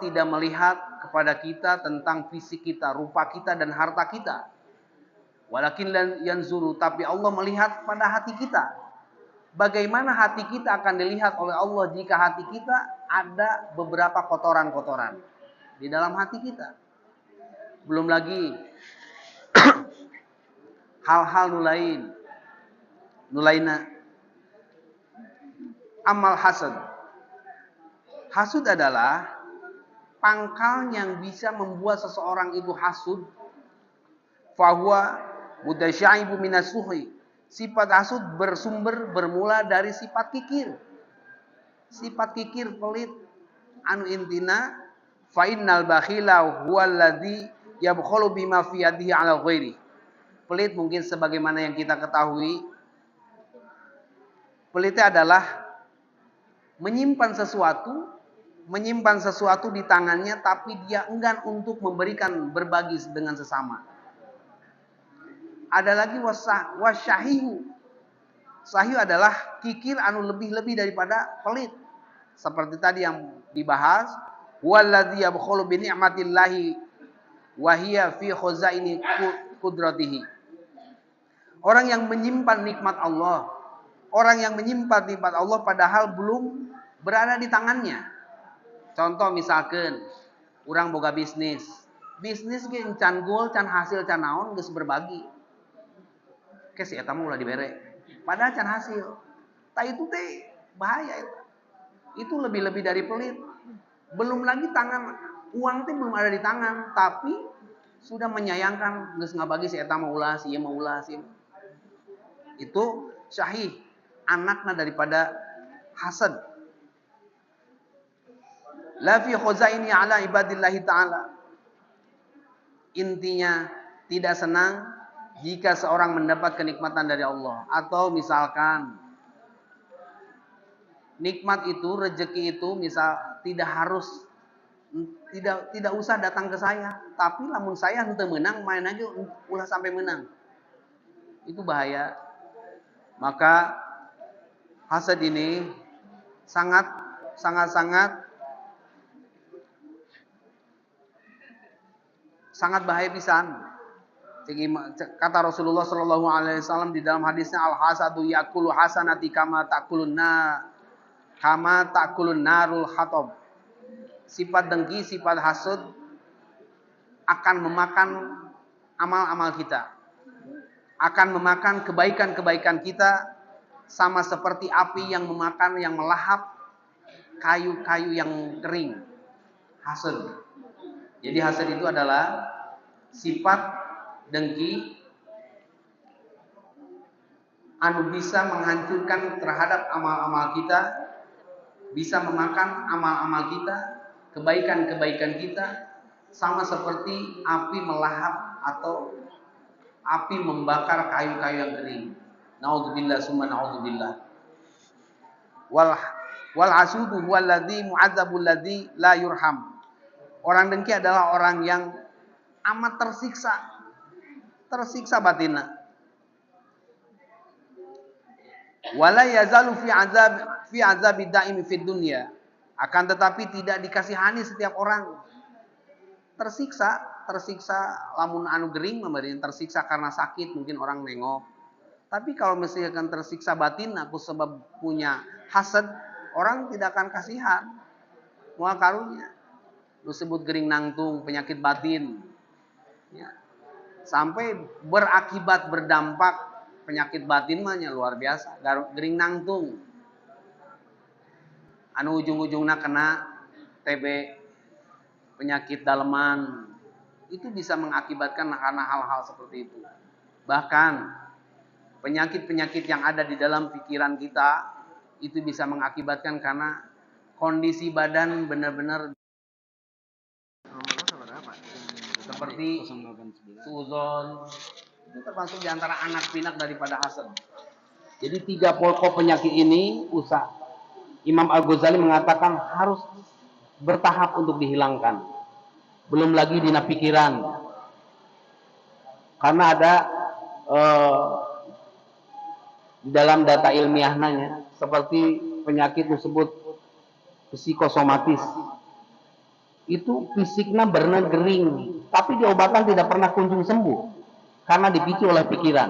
tidak melihat kepada kita tentang fisik kita, rupa kita dan harta kita. Walakin yanzuru, tapi Allah melihat pada hati kita. Bagaimana hati kita akan dilihat oleh Allah jika hati kita ada beberapa kotoran-kotoran di dalam hati kita. Belum lagi hal-hal nulaina. Amal hasad. Hasud adalah pangkal yang bisa membuat seseorang itu hasud. Fahuwa mutasyaibu minas suhi. Sifat hasud bermula dari sifat kikir. Sifat kikir pelit anu intina fa innal bakhila huwallazi yabkhulu bima fi yadihi ala ghairi. Pelit mungkin sebagaimana yang kita ketahui, pelit adalah menyimpan sesuatu di tangannya tapi dia enggan untuk memberikan, berbagi dengan sesama. Ada lagi wasyahihu. Sahih adalah kikir anu lebih-lebih daripada pelit. Seperti tadi yang dibahas, wallazi yabkhulu bi ni'matillahi wa hiya fi khuzaini qudratihi. Orang yang menyimpan nikmat Allah, padahal belum berada di tangannya. Contoh misalkan urang boga bisnis ge can goal, can hasil, can naon geus berbagi. Ke si eta mah ulah dibere. Padahal can hasil. Tah itu teh bahaya itu. Itu lebih-lebih dari pelit. Belum lagi uang teh belum ada di tangan, tapi sudah menyayangkan geus ngabagi si eta mah ulah, si ieu mah ulah, si. Itu syahih, anakna daripada hasad. La fi khuzaini ala ibadillahi ta'ala. Intinya tidak senang jika seorang mendapat kenikmatan dari Allah. Atau misalkan nikmat itu, rezeki itu misal tidak usah datang ke saya, tapi lamun saya henteu menang, main aja ulah sampai menang. Itu bahaya. Maka hasad ini sangat bahaya pisan. Kata Rasulullah sallallahu alaihi wasallam di dalam hadisnya, al hasadu yakulu hasanati kama takulun narul hatab. Sifat dengki, sifat hasud akan memakan amal-amal kita, akan memakan kebaikan-kebaikan kita, sama seperti api yang melahap kayu-kayu yang kering. Hasud. Jadi hasud itu adalah sifat dengki anu bisa menghancurkan terhadap amal-amal kita, bisa memakan amal-amal kita, kebaikan-kebaikan kita, sama seperti api melahap atau api membakar kayu-kayu yang kering. Naudzubillah summa naudzubillah. Wal hasudu huwallazi mu'adzabul ladzi la yurham. Orang dengki adalah orang yang amat tersiksa batinna. Wala yazalu fi azab daimi fid dunya. Akan tetapi tidak dikasihani setiap orang. Tersiksa lamun anu gering memberi tersiksa karena sakit mungkin orang nengok. Tapi kalau misalkan tersiksa batin aku sebab punya hasad, orang tidak akan kasihan. Moal karunya. Lu sebut gering nangtung, penyakit batin. Ya. Sampai berakibat berdampak penyakit batin mahnya luar biasa. Gering nangtung. Anu ujung-ujungnya kena TB, penyakit daleman, itu bisa mengakibatkan karena hal-hal seperti itu. Bahkan penyakit-penyakit yang ada di dalam pikiran kita itu bisa mengakibatkan karena kondisi badan benar-benar seperti suzon, itu termasuk diantara anak pinak daripada hasad. Jadi 3 pokok penyakit ini Imam Al-Ghazali mengatakan harus bertahap untuk dihilangkan. Belum lagi dina pikiran. Karena ada di dalam data ilmiahnya seperti penyakit tersebut psikosomatis. Itu fisiknya benar gering, tapi diobatan tidak pernah kunjung sembuh karena dipicu oleh pikiran.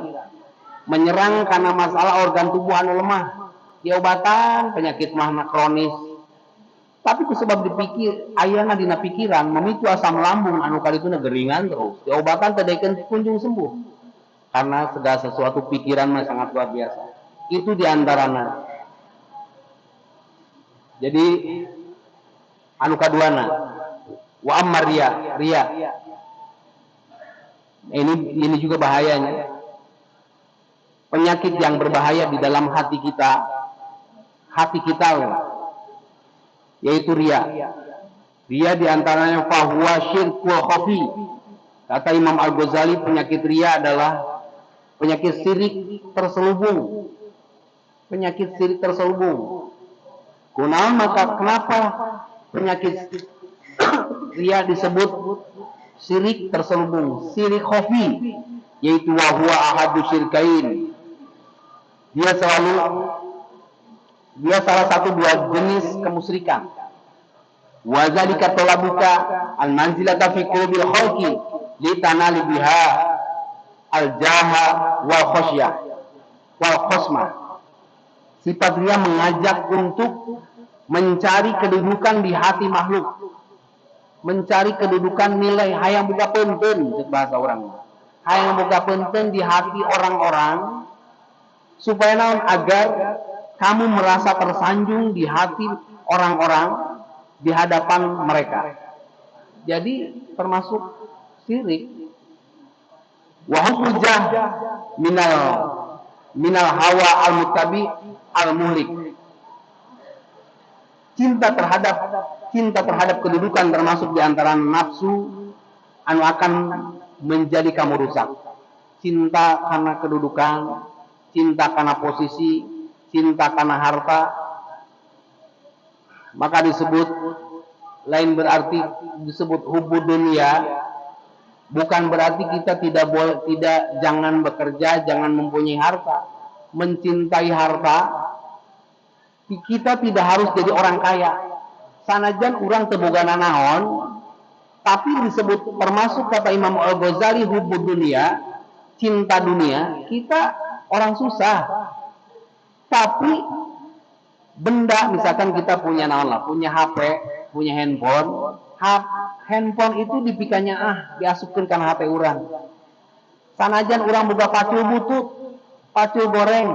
Menyerang karena masalah organ tubuh anu lemah. Diobatan penyakit mahna kronis. Tapi sebab dipikir ayana dina pikiran memicu asam lambung anu kalituna geringan terus. Diobatan teh kunjung sembuh. Karena segala sesuatu pikiran mah sangat luar biasa. Itu diantaranya. Jadi anu kaduana wa amma riya. Ini juga bahayanya. Penyakit yang berbahaya di dalam hati kita yaitu riya. Riya diantaranya fahuwa syirkul khafi. Kata Imam Al-Ghazali, penyakit riya adalah penyakit syirik terselubung. Penyakit syirik terselubung. Kenapa penyakit riya disebut syirik terselubung? Syirik khafi, yaitu wahuwa ahadu syirkain. Dia salah satu 2 jenis kemusyrikan. Wa zalika talabuka al-manzilata fi qulubil khalqi litanali biha al-jaha wal khasyah wal khosmah. Sifat dia mengajak untuk mencari kedudukan di hati makhluk. Mencari kedudukan nilai hayang boga penteun bahasa orang. Hayang boga penteun di hati orang-orang supaya naon agar kamu merasa tersanjung di hati orang-orang di hadapan mereka. Jadi termasuk syirik. Wa hujjah minal hawa al-muttabi al-muhlik. Cinta terhadap kedudukan termasuk di antara nafsu anu akan menjadi kamu rusak. Cinta karena kedudukan, cinta karena posisi, cinta karena harta, maka disebut lain berarti disebut hubbu dunia. Bukan berarti kita jangan bekerja, jangan mempunyai harta, mencintai harta. Kita tidak harus jadi orang kaya. Sanajan urang teu boga naon, tapi disebut termasuk kata Imam Al-Ghazali hubbu dunia, cinta dunia. Kita orang susah. Tapi benda misalkan kita punya punya HP, punya handphone, handphone itu dipikanya diasupkan karena HP urang. Sanajan urang boga pacul butut, pacul goreng,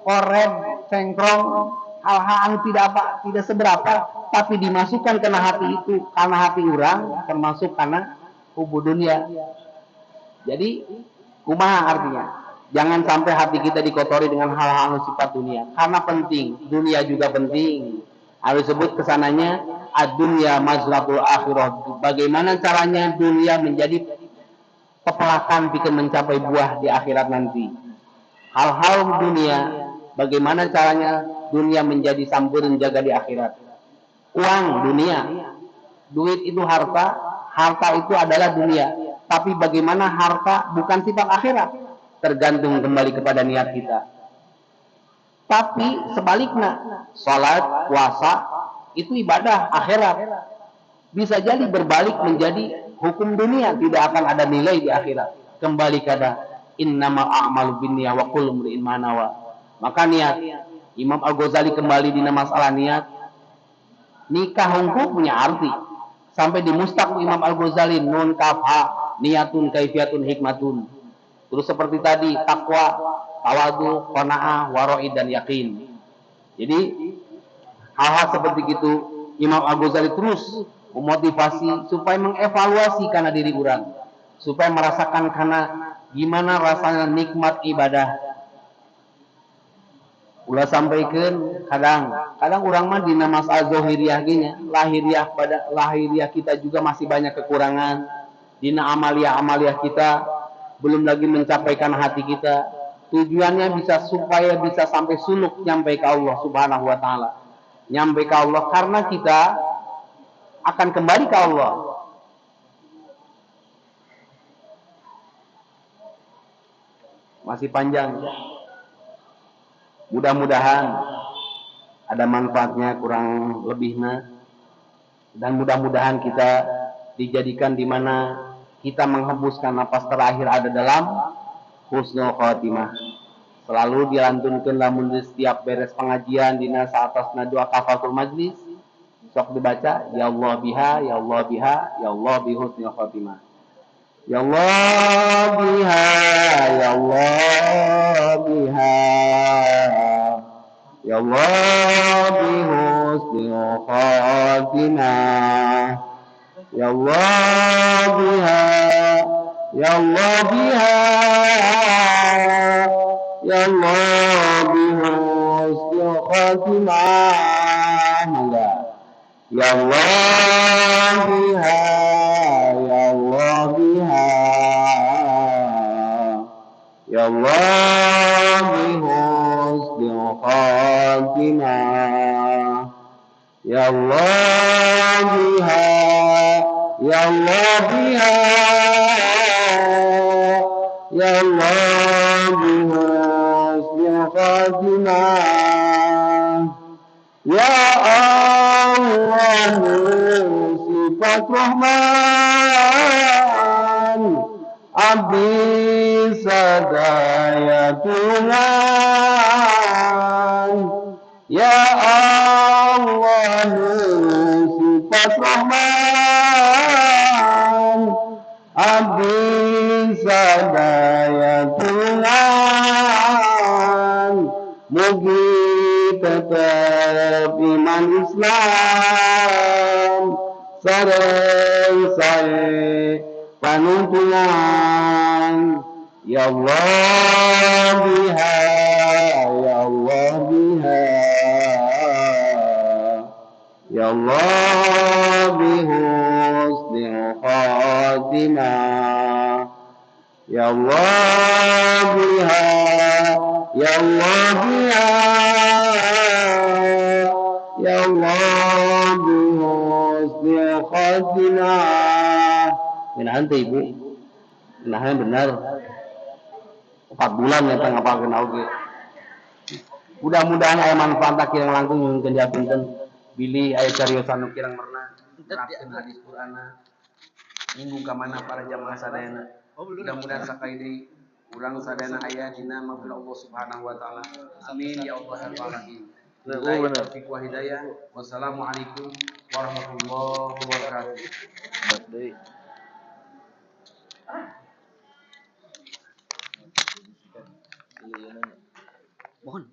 korek, sengkrong, hal-hal tidak seberapa, tapi dimasukkan karena hati itu, karena hati urang termasuk karena hubbu dunia. Jadi kumaha artinya? Jangan sampai hati kita dikotori dengan hal-hal sifat dunia. Karena penting, dunia juga penting. Harus sebut kesananya ad-dunya mazratul akhirah. Bagaimana caranya dunia menjadi pepelakan bikin mencapai buah di akhirat nanti. Hal-hal dunia, bagaimana caranya dunia menjadi samburan jaga di akhirat. Uang dunia, duit itu harta itu adalah dunia. Tapi bagaimana harta bukan sifat akhirat, tergantung kembali kepada niat kita. Tapi sebaliknya, salat, puasa itu ibadah akhirat. Bisa jadi berbalik menjadi hukum dunia, tidak akan ada nilai di akhirat. Kembali kada innamal a'malu binniyah wa kullu imri'in ma nawa. Maka niat. Imam Al-Ghazali kembali di masalah niat. Nikah hongku punya arti. Sampai di mustaq Imam Al-Ghazali nun kaf ha niyatun kaifiyatun hikmatun. Terus seperti tadi takwa, tawadu, qanaah, wara'i dan yakin. Jadi hal-hal seperti itu Imam Al-Ghazali terus memotivasi supaya mengevaluasi karena diri orang, supaya merasakan karena gimana rasanya nikmat ibadah. Ulah sampaikan kadang orang mah dina masalah zahiriyah gini, lahiriah kita juga masih banyak kekurangan. Dina amalia kita belum lagi mencapaikan hati kita. Tujuannya supaya bisa sampai suluk nyampe ke Allah Subhanahu wa taala. Nyampe ke Allah karena kita akan kembali ke Allah. Masih panjang. Mudah-mudahan ada manfaatnya kurang lebihnya, dan mudah-mudahan kita dijadikan di mana kita menghembuskan napas terakhir ada dalam husnul khotimah. Selalu dilantunkan lamun di setiap beres pengajian dina saatasna doa kafatul majlis sok dibaca ya Allah biha ya Allah biha ya Allah bi husnul khotimah. Ya Allah biha ya Allah biha ya Allah bi husnul khotimah. Ya Allah biha ya Allah biha ya Allah bi husnul khotimah. Mangga. Ya Allah biha ya Allah biha ya Allah bi husnul khotimah. Ya Allah biha ya Allah biha ya Allah bi husnul khotimah. Ya Allah sifat Rahman abdi sadaya Tuhan. Ya Allah sifat Rahman abdi sadaya Tuhan. Mugi tetap iman Islam sareng sae panuntunan. Ya Allah biha ya Allah biha ya Allah bi husnil khotimah. Ya Allah biha ya Allah biha ya Allah bi husnil khotimah. Minahan teh ibu, minahan benar 4 bulan ya ngapalkeun oge. Mudah-mudahan aya manfaat kirang langkung nyuhun diapinten bilih aya cariosan nu kirang merna terapkeun hadis Qur'anna minggu ka mana para jamaah sadayana. Mudah-mudahan sakali deui urang sadayana aya dina maghfirah Allah Subhanahu wa taala. Amin ya Allah ya rabbal alamin. Taufiq wa hidayah. Wassalamualaikum warahmatullahi wabarakatuh. Mohon